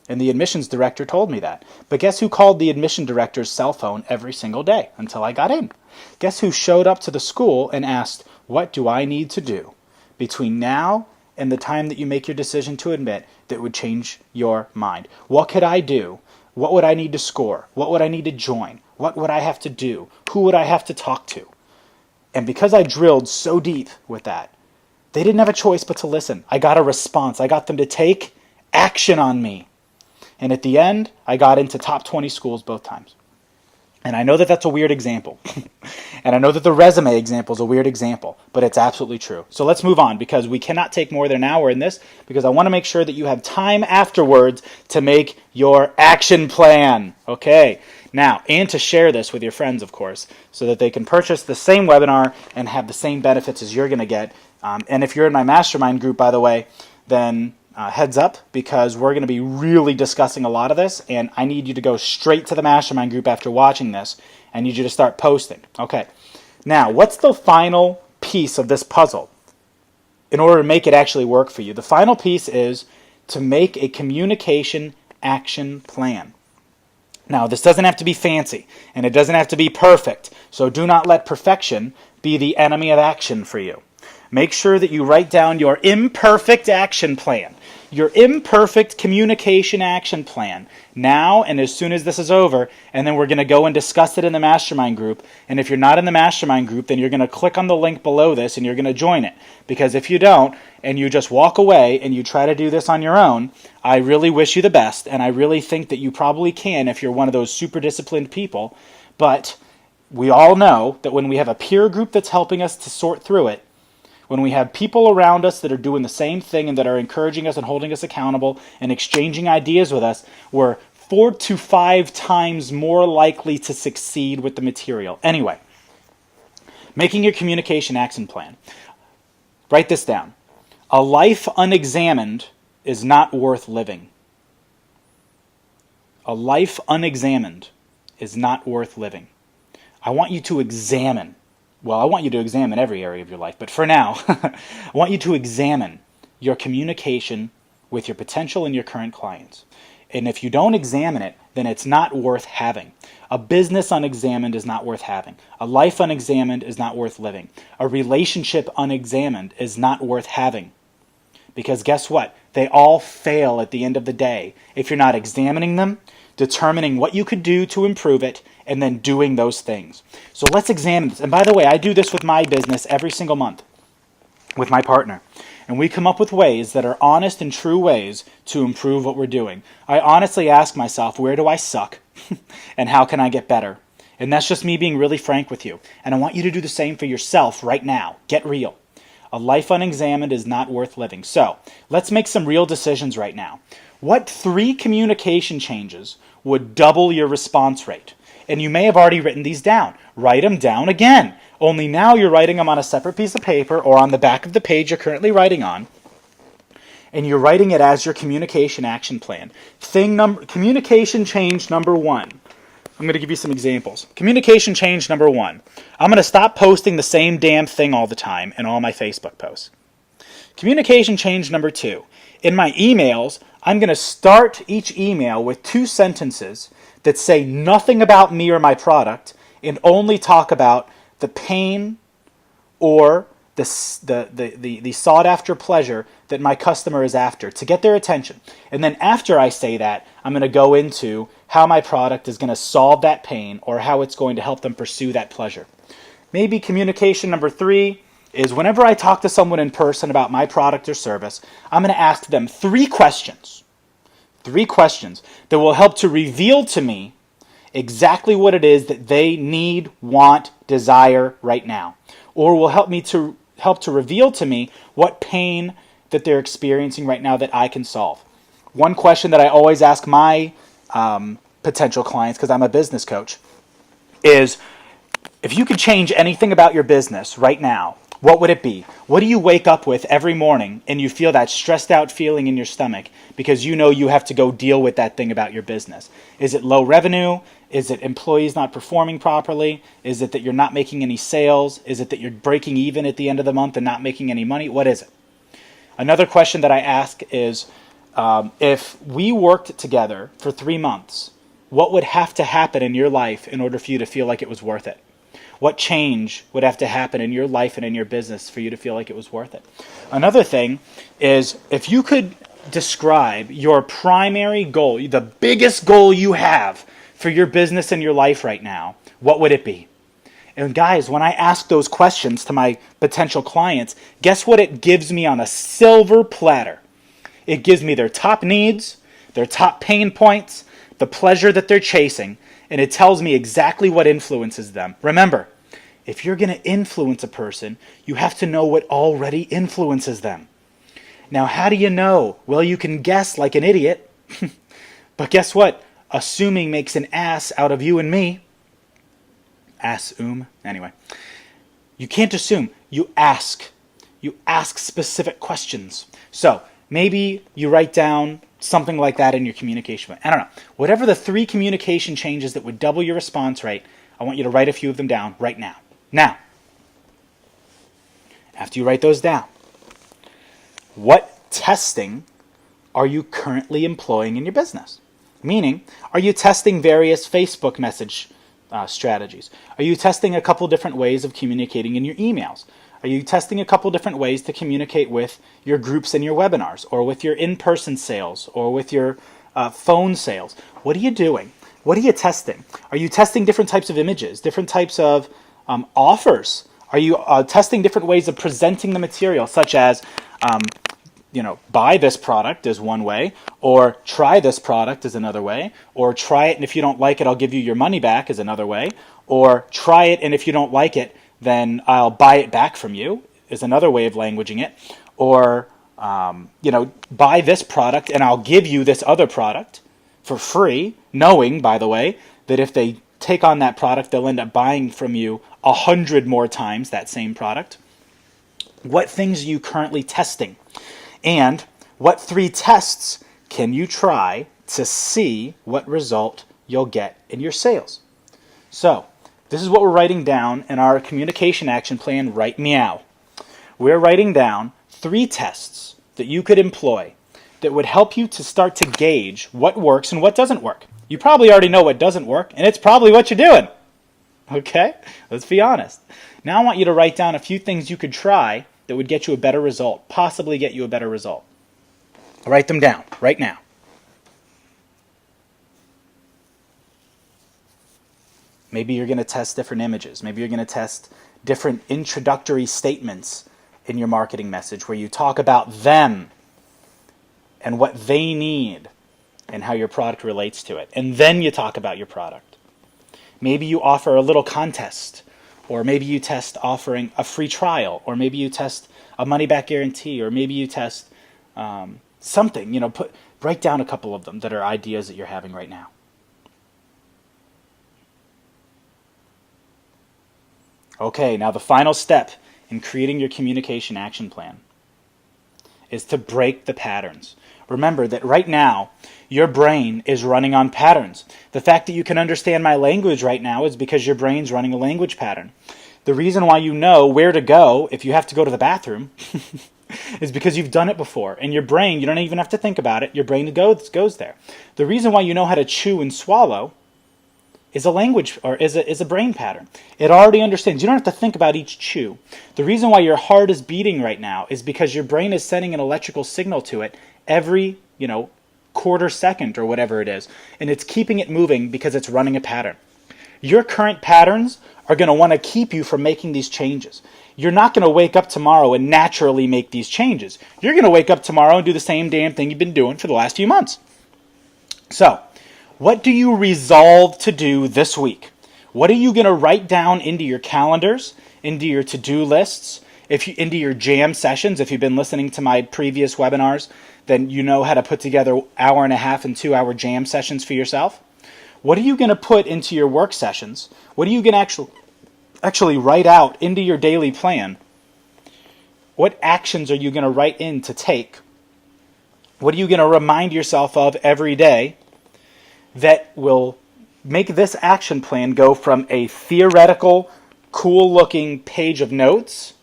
S1: And the admissions director told me that. But guess who called the admission director's cell phone every single day until I got in? Guess who showed up to the school and asked, what do I need to do between now and the time that you make your decision to admit that would change your mind? What could I do? What would I need to score? What would I need to join? What would I have to do? Who would I have to talk to? And because I drilled so deep with that, they didn't have a choice but to listen. I got a response. I got them to take action on me. And at the end, I got into top 20 schools both times. And I know that that's a weird example. And I know that the resume example is a weird example, but it's absolutely true. So let's move on, because we cannot take more than an hour in this, because I want to make sure that you have time afterwards to make your action plan. Okay. Now, and to share this with your friends, of course, so that they can purchase the same webinar and have the same benefits as you're going to get. And if you're in my mastermind group, by the way, then heads up, because we're going to be really discussing a lot of this, and I need you to go straight to the mastermind group after watching this. I need you to start posting. Okay. Now, what's the final piece of this puzzle in order to make it actually work for you? The final piece is to make a communication action plan. Now, this doesn't have to be fancy, and it doesn't have to be perfect, so do not let perfection be the enemy of action for you. Make sure that you write down your imperfect action plan, your imperfect communication action plan, now and as soon as this is over, and then we're going to go and discuss it in the mastermind group. And if you're not in the mastermind group, then you're going to click on the link below this and you're going to join it. Because if you don't, and you just walk away and you try to do this on your own, I really wish you the best, and I really think that you probably can if you're one of those super disciplined people. But we all know that when we have a peer group that's helping us to sort through it, when we have people around us that are doing the same thing and that are encouraging us and holding us accountable and exchanging ideas with us, we're 4 to 5 times more likely to succeed with the material. Anyway, making your communication action plan. Write this down. A life unexamined is not worth living. A life unexamined is not worth living. I want you to examine. Well, I want you to examine every area of your life, but for now, I want you to examine your communication with your potential and your current clients. And if you don't examine it, then it's not worth having. A business unexamined is not worth having. A life unexamined is not worth living. A relationship unexamined is not worth having. Because guess what? They all fail at the end of the day if you're not examining them, determining what you could do to improve it, and then doing those things. So let's examine this. And by the way, I do this with my business every single month with my partner. And we come up with ways that are honest and true ways to improve what we're doing. I honestly ask myself, where do I suck? And how can I get better? And that's just me being really frank with you. And I want you to do the same for yourself right now. Get real. A life unexamined is not worth living. So let's make some real decisions right now. What 3 communication changes would double your response rate? And you may have already written these down. Write them down again. Only now you're writing them on a separate piece of paper or on the back of the page you're currently writing on. and you're writing it as your communication action plan. Communication change number one. I'm going to give you some examples. Communication change number one. I'm going to stop posting the same damn thing all the time in all my Facebook posts. Communication change number two. In my emails, I'm going to start each email with 2 sentences that say nothing about me or my product and only talk about the pain or the sought after pleasure that my customer is after to get their attention. And then after I say that, I'm going to go into how my product is going to solve that pain or how it's going to help them pursue that pleasure. Maybe communication number 3 is whenever I talk to someone in person about my product or service, I'm going to ask them 3 questions. 3 questions that will help to reveal to me exactly what it is that they need, want, desire right now. Or will help to reveal to me what pain that they're experiencing right now that I can solve. One question that I always ask my potential clients, because I'm a business coach, is if you could change anything about your business right now, what would it be? What do you wake up with every morning and you feel that stressed out feeling in your stomach because you know you have to go deal with that thing about your business? Is it low revenue? Is it employees not performing properly? Is it that you're not making any sales? Is it that you're breaking even at the end of the month and not making any money? What is it? Another question that I ask is, if we worked together for 3 months, what would have to happen in your life in order for you to feel like it was worth it? What change would have to happen in your life and in your business for you to feel like it was worth it? Another thing is, if you could describe your primary goal, the biggest goal you have for your business and your life right now, what would it be? And guys, when I ask those questions to my potential clients, guess what it gives me on a silver platter? It gives me their top needs, their top pain points, the pleasure that they're chasing, and it tells me exactly what influences them. Remember, if you're going to influence a person, you have to know what already influences them. Now, how do you know? Well, you can guess like an idiot. But guess what? Assuming makes an ass out of you and me. Anyway, you can't assume. You ask. You ask specific questions. So maybe you write down something like that in your communication. I don't know. Whatever the 3 communication changes that would double your response rate, I want you to write a few of them down right now. Now, after you write those down, what testing are you currently employing in your business? Meaning, are you testing various Facebook message strategies? Are you testing a couple different ways of communicating in your emails? Are you testing a couple different ways to communicate with your groups and your webinars, or with your in-person sales, or with your phone sales? What are you doing? What are you testing? Are you testing different types of images, different types of offers? Are you testing different ways of presenting the material, such as, buy this product is one way, or try this product is another way, or try it and if you don't like it, I'll give you your money back is another way, or try it and if you don't like it, then I'll buy it back from you is another way of languaging it, or buy this product and I'll give you this other product for free, knowing, by the way, that if they take on that product, they'll end up buying from you 100 more times that same product. What things are you currently testing? And what 3 tests can you try to see what result you'll get in your sales? So, this is what we're writing down in our communication action plan, Right Meow. We're writing down 3 tests that you could employ that would help you to start to gauge what works and what doesn't work. You probably already know what doesn't work, and it's probably what you're doing. Okay? Let's be honest. Now I want you to write down a few things you could try that would get you a better result, possibly get you a better result. Write them down right now. Maybe you're going to test different images. Maybe you're going to test different introductory statements in your marketing message where you talk about them and what they need and how your product relates to it. And then you talk about your product. Maybe you offer a little contest, or maybe you test offering a free trial, or maybe you test a money-back guarantee, or maybe you test something. Write down a couple of them that are ideas that you're having right now. Okay, now the final step in creating your communication action plan is to break the patterns. Remember that right now, your brain is running on patterns. The fact that you can understand my language right now is because your brain's running a language pattern. The reason why you know where to go if you have to go to the bathroom is because you've done it before. And your brain, you don't even have to think about it, your brain goes there. The reason why you know how to chew and swallow is a language, or is a brain pattern. It already understands. You don't have to think about each chew. The reason why your heart is beating right now is because your brain is sending an electrical signal to it every, quarter second or whatever it is. And it's keeping it moving because it's running a pattern. Your current patterns are going to want to keep you from making these changes. You're not going to wake up tomorrow and naturally make these changes. You're going to wake up tomorrow and do the same damn thing you've been doing for the last few months. So, what do you resolve to do this week? What are you going to write down into your calendars, into your to-do lists, into your jam sessions? If you've been listening to my previous webinars, then you know how to put together 1.5 and 2-hour jam sessions for yourself. What are you going to put into your work sessions? What are you going to actually write out into your daily plan? What actions are you going to write in to take? What are you going to remind yourself of every day that will make this action plan go from a theoretical, cool-looking page of notes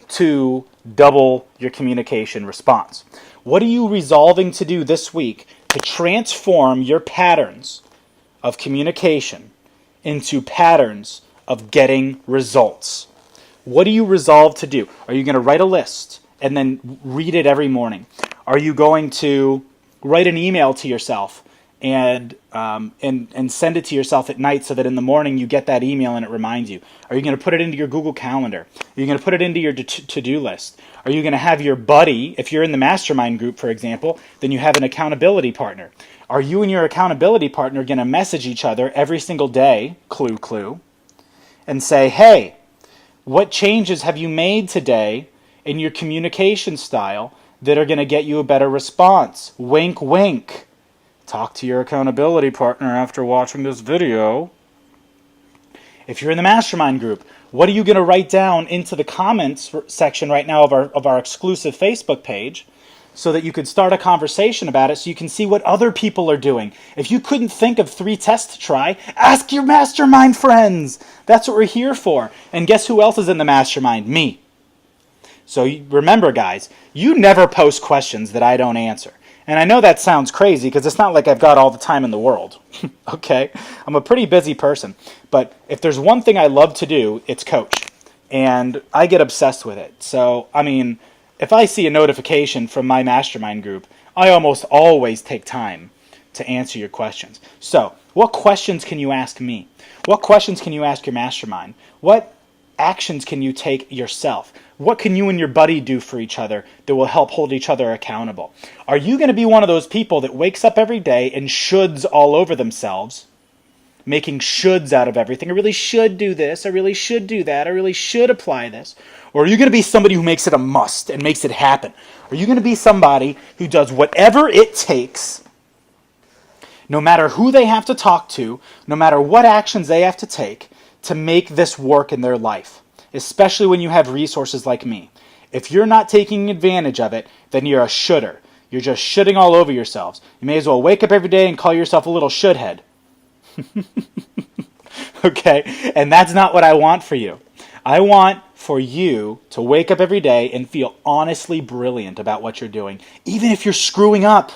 S1: to double your communication response? What are you resolving to do this week to transform your patterns of communication into patterns of getting results? What do you resolve to do? Are you going to write a list and then read it every morning? Are you going to write an email to yourself and send it to yourself at night so that in the morning you get that email and it reminds you? Are you going to put it into your Google Calendar? Are you going to put it into your to-do list? Are you going to have your buddy, if you're in the mastermind group, for example, then you have an accountability partner. Are you and your accountability partner going to message each other every single day, clue, and say, hey, what changes have you made today in your communication style that are going to get you a better response? Wink, wink. Talk to your accountability partner after watching this video. If you're in the mastermind group, what are you going to write down into the comments section right now of our exclusive Facebook page so that you could start a conversation about it so you can see what other people are doing? If you couldn't think of 3 tests to try, ask your mastermind friends. That's what we're here for. And guess who else is in the mastermind? Me. So remember, guys, you never post questions that I don't answer. And I know that sounds crazy because it's not like I've got all the time in the world, okay? I'm a pretty busy person. But if there's one thing I love to do, it's coach. And I get obsessed with it. So, if I see a notification from my mastermind group, I almost always take time to answer your questions. So, what questions can you ask me? What questions can you ask your mastermind? What actions can you take yourself? What can you and your buddy do for each other that will help hold each other accountable? Are you going to be one of those people that wakes up every day and shoulds all over themselves, making shoulds out of everything? I really should do this. I really should do that. I really should apply this. Or are you going to be somebody who makes it a must and makes it happen? Are you going to be somebody who does whatever it takes, no matter who they have to talk to, no matter what actions they have to take, to make this work in their life? Especially when you have resources like me. If you're not taking advantage of it, then you're a shoulder. You're just shoulding all over yourselves. You may as well wake up every day and call yourself a little shoulthead. Okay? And that's not what I want for you. I want for you to wake up every day and feel honestly brilliant about what you're doing, even if you're screwing up.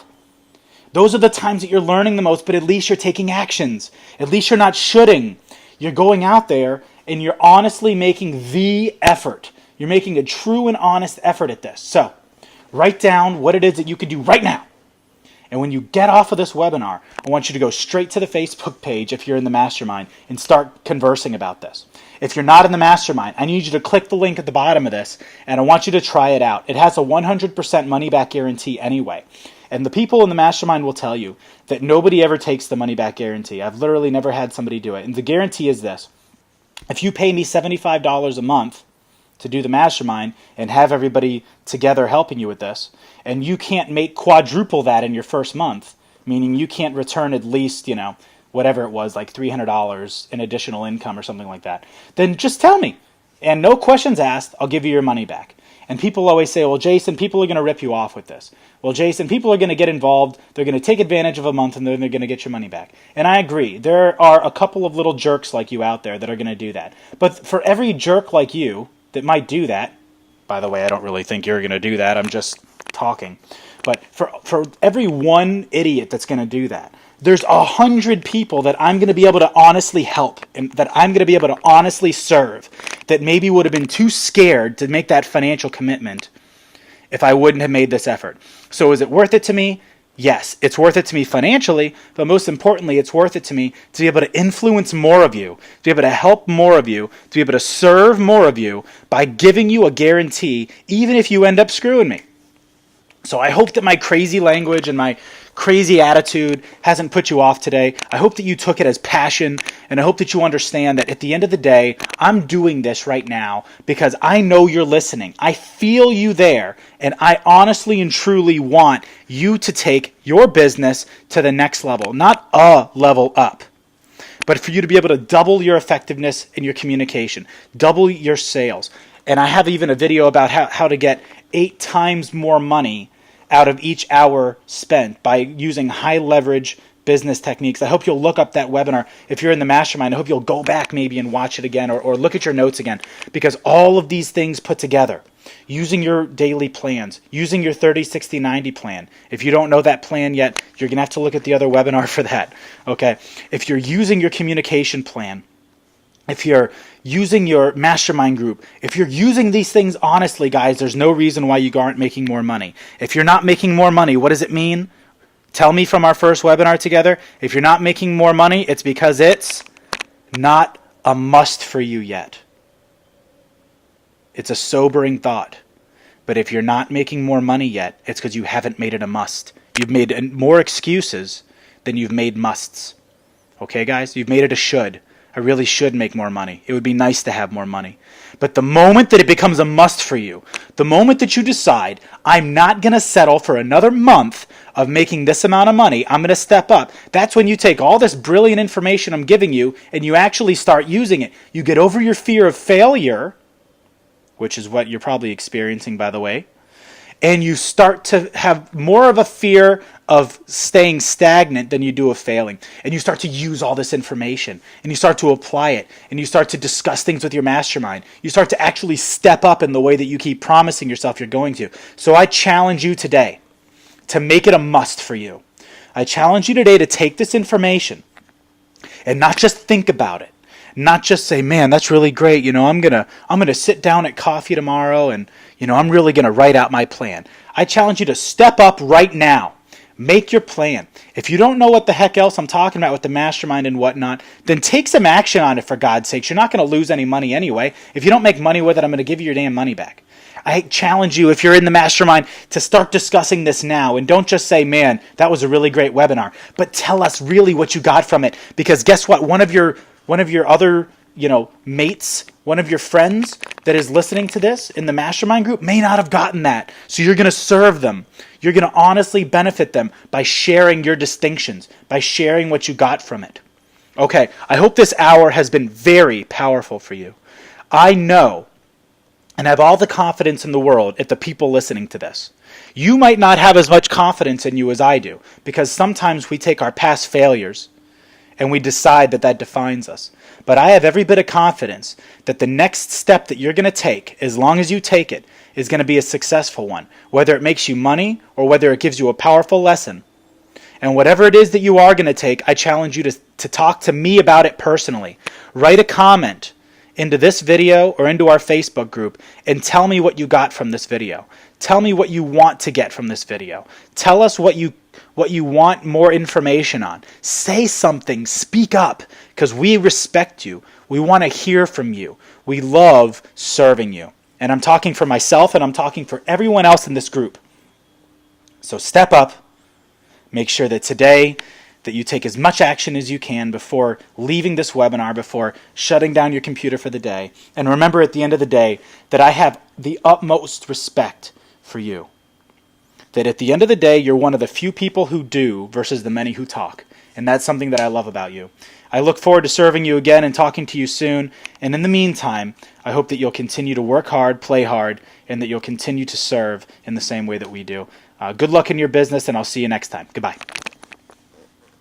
S1: Those are the times that you're learning the most, but at least you're taking actions. At least you're not shoulding. You're going out there and you're honestly making the effort. You're making a true and honest effort at this. So, write down what it is that you can do right now. And when you get off of this webinar, I want you to go straight to the Facebook page if you're in the mastermind and start conversing about this. If you're not in the mastermind, I need you to click the link at the bottom of this and I want you to try it out. It has a 100% money back guarantee anyway. And the people in the mastermind will tell you that nobody ever takes the money back guarantee. I've literally never had somebody do it. And the guarantee is this. If you pay me $75 a month to do the mastermind and have everybody together helping you with this, and you can't make quadruple that in your first month, meaning you can't return at least, whatever it was, like $300 in additional income or something like that, then just tell me. And no questions asked, I'll give you your money back. And people always say, well, Jason, people are going to rip you off with this. Well, Jason, people are going to get involved. They're going to take advantage of a month, and then they're going to get your money back. And I agree. There are a couple of little jerks like you out there that are going to do that. But for every jerk like you that might do that, by the way, I don't really think you're going to do that. I'm just talking. But for every one idiot that's going to do that, there's 100 people that I'm going to be able to honestly help and that I'm going to be able to honestly serve that maybe would have been too scared to make that financial commitment if I wouldn't have made this effort. So is it worth it to me? Yes, it's worth it to me financially, but most importantly, it's worth it to me to be able to influence more of you, to be able to help more of you, to be able to serve more of you by giving you a guarantee, even if you end up screwing me. So I hope that my crazy language and my crazy attitude hasn't put you off today. I hope that you took it as passion, and I hope that you understand that at the end of the day, I'm doing this right now because I know you're listening. I feel you there, and I honestly and truly want you to take your business to the next level, not a level up, but for you to be able to double your effectiveness in your communication, double your sales. And I have even a video about how to get 8 times more money out of each hour spent by using high leverage business techniques. I hope you'll look up that webinar. If you're in the mastermind, I hope you'll go back maybe and watch it again or look at your notes again, because all of these things put together, using your daily plans, using your 30, 60, 90 plan. If you don't know that plan yet, you're going to have to look at the other webinar for that. Okay. If you're using your communication plan, if you're using your mastermind group, if you're using these things honestly, guys, there's no reason why you aren't making more money. If you're not making more money, what does it mean? Tell me from our first webinar together. If you're not making more money, it's because it's not a must for you yet. It's a sobering thought. But if you're not making more money yet, it's because you haven't made it a must. You've made more excuses than you've made musts. Okay, guys? You've made it a should. I really should make more money. It would be nice to have more money. But the moment that it becomes a must for you, the moment that you decide, I'm not going to settle for another month of making this amount of money, I'm going to step up. That's when you take all this brilliant information I'm giving you and you actually start using it. You get over your fear of failure, which is what you're probably experiencing, by the way, and you start to have more of a fear of staying stagnant than you do of failing. And you start to use all this information, and you start to apply it, and you start to discuss things with your mastermind. You start to actually step up in the way that you keep promising yourself you're going to. So I challenge you today to make it a must for you. I challenge you today to take this information and not just think about it. Not just say, man, that's really great. I'm gonna sit down at coffee tomorrow and, I'm really gonna write out my plan. I challenge you to step up right now. Make your plan. If you don't know what the heck else I'm talking about with the mastermind and whatnot, then take some action on it, for God's sakes. You're not gonna lose any money anyway. If you don't make money with it, I'm gonna give you your damn money back. I challenge you, if you're in the mastermind, to start discussing this now. And don't just say, man, that was a really great webinar. But tell us really what you got from it. Because guess what? One of your other, mates, one of your friends that is listening to this in the mastermind group may not have gotten that. So you're going to serve them. You're going to honestly benefit them by sharing your distinctions, by sharing what you got from it. Okay, I hope this hour has been very powerful for you. I know and have all the confidence in the world at the people listening to this. You might not have as much confidence in you as I do, because sometimes we take our past failures and we decide that defines us. But I have every bit of confidence that the next step that you're going to take, as long as you take it, is going to be a successful one. Whether it makes you money or whether it gives you a powerful lesson. And whatever it is that you are going to take, I challenge you to talk to me about it personally. Write a comment into this video or into our Facebook group and tell me what you got from this video. Tell me what you want to get from this video. Tell us what you want more information on. Say something. Speak up, because we respect you. We want to hear from you. We love serving you. And I'm talking for myself, and I'm talking for everyone else in this group. So step up. Make sure that today that you take as much action as you can before leaving this webinar, before shutting down your computer for the day. And remember at the end of the day that I have the utmost respect for you. That at the end of the day, you're one of the few people who do versus the many who talk. And that's something that I love about you. I look forward to serving you again and talking to you soon. And in the meantime, I hope that you'll continue to work hard, play hard, and that you'll continue to serve in the same way that we do. Good luck in your business, and I'll see you next time. Goodbye.